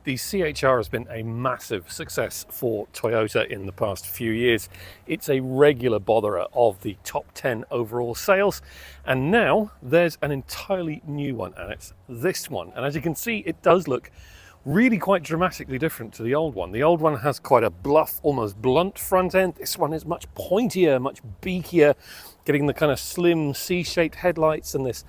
The CHR has been a massive success for Toyota in the past few years. It's a regular botherer of the top 10 overall sales, and now there's an entirely new one, and it's this one. And as you can see, it does look really quite dramatically different to the old one. The old one has quite a bluff, almost blunt front end. This one is much pointier, much beakier, getting the kind of slim C-shaped headlights and this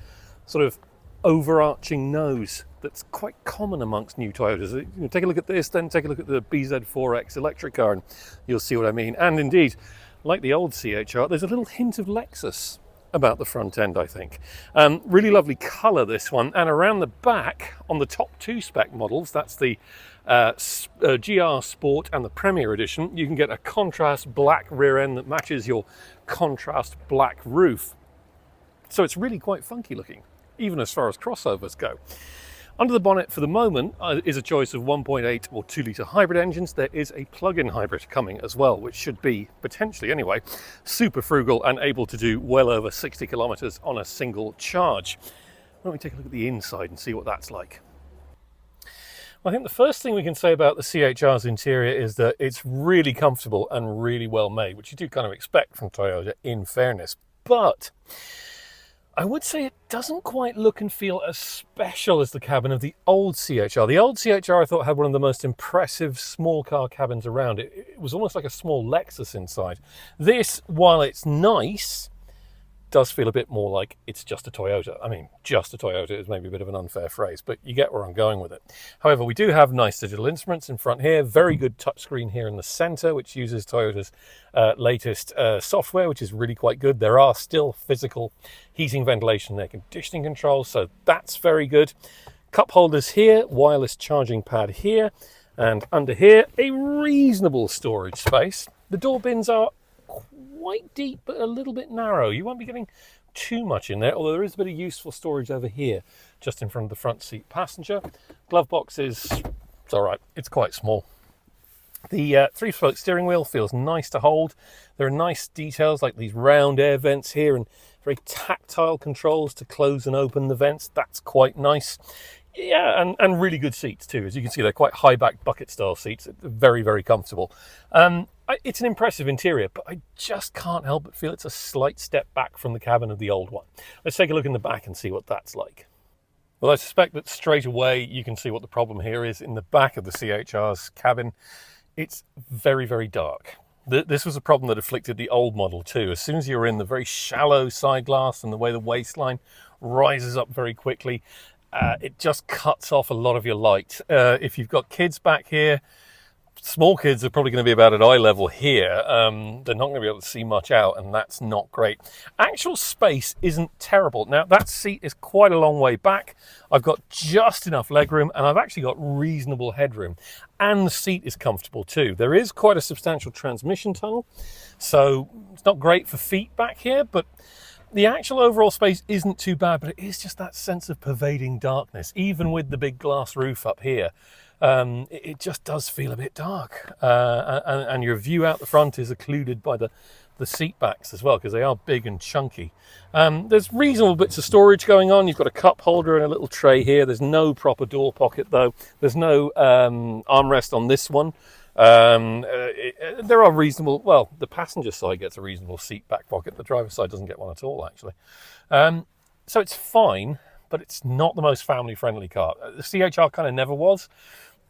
sort of overarching nose that's quite common amongst new Toyotas. Take a look at this, then take a look at the BZ4X electric car, and you'll see what I mean. And indeed, like the old CHR, there's a little hint of Lexus about the front end, I think. Really lovely colour, this one. And around the back, on the top two spec models, that's the GR Sport and the Premier Edition, you can get a contrast black rear end that matches your contrast black roof. So it's really quite funky looking, even as far as crossovers go. Under the bonnet for the moment is a choice of 1.8 or 2 litre hybrid engines. There is a plug-in hybrid coming as well, which should be, potentially anyway, super frugal and able to do well over 60 kilometres on a single charge. Why don't we take a look at the inside and see what that's like? Well, I think the first thing we can say about the CHR's interior is that it's really comfortable and really well made, which you do kind of expect from Toyota, in fairness. But I would say it doesn't quite look and feel as special as the cabin of the old CHR. The old CHR I thought had one of the most impressive small car cabins around. It was almost like a small Lexus inside. This, while it's nice, does feel a bit more like it's just a Toyota. I mean, just a Toyota is maybe a bit of an unfair phrase, but you get where I'm going with it. However, we do have nice digital instruments in front here, very good touchscreen here in the center, which uses Toyota's latest software, which is really quite good. There are still physical heating, ventilation, and air conditioning controls, so that's very good. Cup holders here, wireless charging pad here, and under here, a reasonable storage space. The door bins are quite deep but a little bit narrow. You won't be getting too much in there, although there is a bit of useful storage over here just in front of the front seat passenger. Glove box it's all right, it's quite small. The 3-spoke steering wheel feels nice to hold. There are nice details like these round air vents here and very tactile controls to close and open the vents. That's quite nice. Yeah, and really good seats too. As you can see, they're quite high back bucket style seats. Very, very comfortable. It's an impressive interior, but I just can't help but feel it's a slight step back from the cabin of the old one. Let's take a look in the back and see what that's like. Well, I suspect that straight away you can see what the problem here is. In the back of the CHR's cabin, it's very, very dark. This was a problem that afflicted the old model too. As soon as you're in the very shallow side glass and the way the waistline rises up very quickly, it just cuts off a lot of your light. If you've got kids back here, small kids are probably going to be about at eye level here. They're not going to be able to see much out, and that's not great. Actual space isn't terrible. Now, that seat is quite a long way back. I've got just enough legroom, and I've actually got reasonable headroom. And the seat is comfortable too. There is quite a substantial transmission tunnel, so it's not great for feet back here, but the actual overall space isn't too bad, but it is just that sense of pervading darkness. Even with the big glass roof up here, it just does feel a bit dark. And your view out the front is occluded by the seat backs as well, because they are big and chunky. There's reasonable bits of storage going on. You've got a cup holder and a little tray here. There's no proper door pocket though. There's no armrest on this one. There are reasonable, well, the passenger side gets a reasonable seat back pocket. The driver's side doesn't get one at all, actually. So it's fine, but it's not the most family-friendly car. The CHR kind of never was.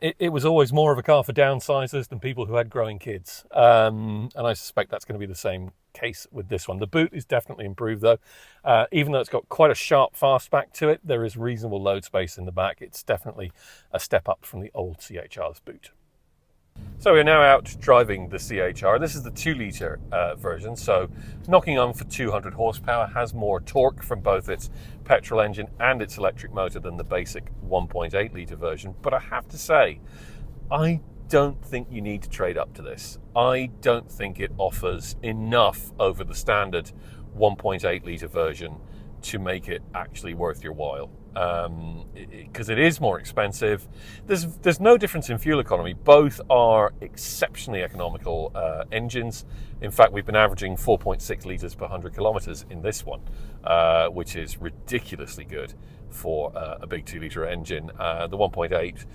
It was always more of a car for downsizers than people who had growing kids. And I suspect that's going to be the same case with this one. The boot is definitely improved, though. Even though it's got quite a sharp fastback to it, there is reasonable load space in the back. It's definitely a step up from the old CHR's boot. So we're now out driving the CHR. This is the 2-litre version, so knocking on for 200 horsepower, has more torque from both its petrol engine and its electric motor than the basic 1.8-litre version. But I have to say, I don't think you need to trade up to this. I don't think it offers enough over the standard 1.8-litre version to make it actually worth your while. Because it is more expensive. There's no difference in fuel economy. Both are exceptionally economical engines. In fact, we've been averaging 4.6 litres per 100 kilometres in this one, which is ridiculously good. for a big 2-litre engine. The 1.8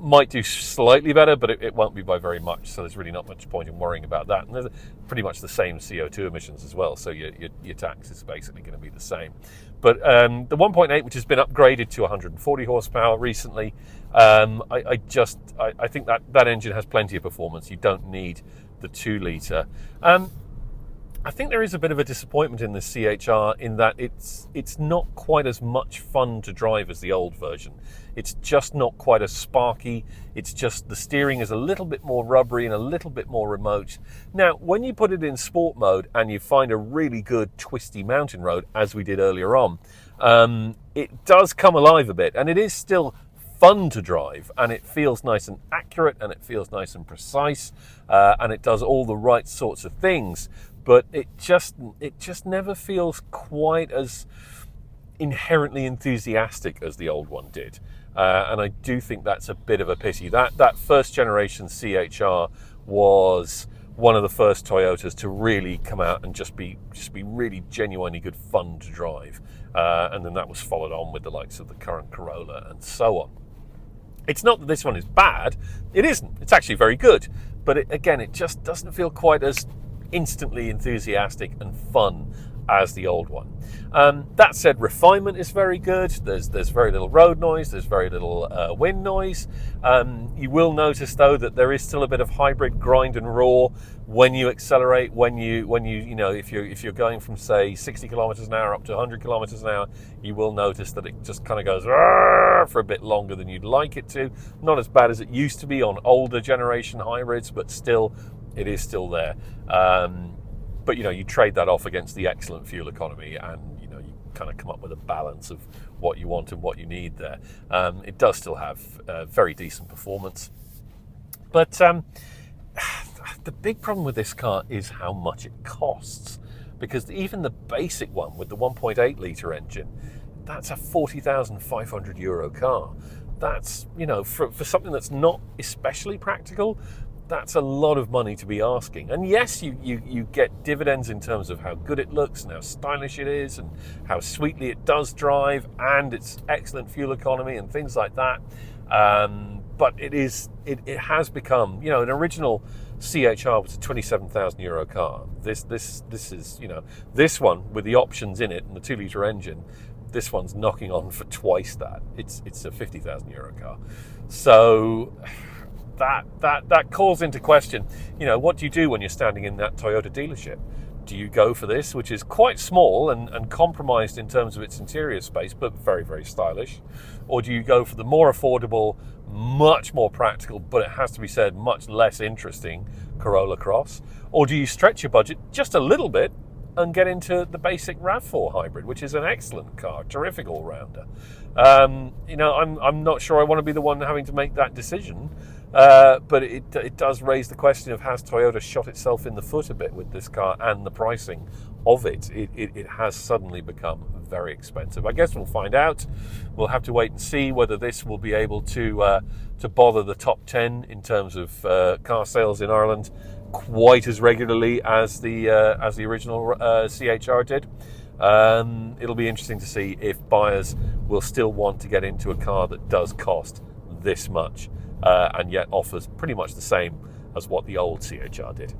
might do slightly better, but it won't be by very much, so there's really not much point in worrying about that. And there's pretty much the same CO2 emissions as well, so your tax is basically going to be the same. But the 1.8, which has been upgraded to 140 horsepower recently, I think that engine has plenty of performance. You don't need the 2-litre. I think there is a bit of a disappointment in the CHR in that it's not quite as much fun to drive as the old version. It's just not quite as sparky. It's just the steering is a little bit more rubbery and a little bit more remote. Now, when you put it in sport mode and you find a really good twisty mountain road, as we did earlier on, it does come alive a bit, and it is still fun to drive, and it feels nice and accurate, and it feels nice and precise, and it does all the right sorts of things. But it just never feels quite as inherently enthusiastic as the old one did, and I do think that's a bit of a pity. That first generation CHR was one of the first Toyotas to really come out and just be really genuinely good fun to drive, and then that was followed on with the likes of the current Corolla and so on. It's not that this one is bad. It isn't. It's actually very good, but it just doesn't feel quite as instantly enthusiastic and fun as the old one. That said, refinement is very good. There's very little road noise. There's very little wind noise. You will notice though that there is still a bit of hybrid grind and roar when you accelerate. When you if you're going from say 60 kilometers an hour up to 100 kilometers an hour, you will notice that it just kind of goes for a bit longer than you'd like it to. Not as bad as it used to be on older generation hybrids, but still, it is still there. But you trade that off against the excellent fuel economy, and you kind of come up with a balance of what you want and what you need there. It does still have very decent performance, but the big problem with this car is how much it costs, because even the basic one with the 1.8 litre engine, that's a €40,500 car. That's for something that's not especially practical, that's a lot of money to be asking. And yes, you get dividends in terms of how good it looks and how stylish it is and how sweetly it does drive and its excellent fuel economy and things like that. But it has become, an original CHR was a €27,000 car. This is, this one with the options in it and the 2-litre engine, this one's knocking on for twice that. It's a €50,000 car. So that calls into question, what do you do when you're standing in that Toyota dealership? Do you go for this, which is quite small and compromised in terms of its interior space, but very, very stylish? Or do you go for the more affordable, much more practical, but it has to be said, much less interesting Corolla Cross? Or do you stretch your budget just a little bit and get into the basic RAV4 hybrid, which is an excellent car, terrific all-rounder? I'm not sure I want to be the one having to make that decision. But it does raise the question of, has Toyota shot itself in the foot a bit with this car and the pricing of it? It has suddenly become very expensive. I guess we'll find out. We'll have to wait and see whether this will be able to bother the top 10 in terms of car sales in Ireland quite as regularly as the original CHR did. It'll be interesting to see if buyers will still want to get into a car that does cost this much, and yet offers pretty much the same as what the old CHR did.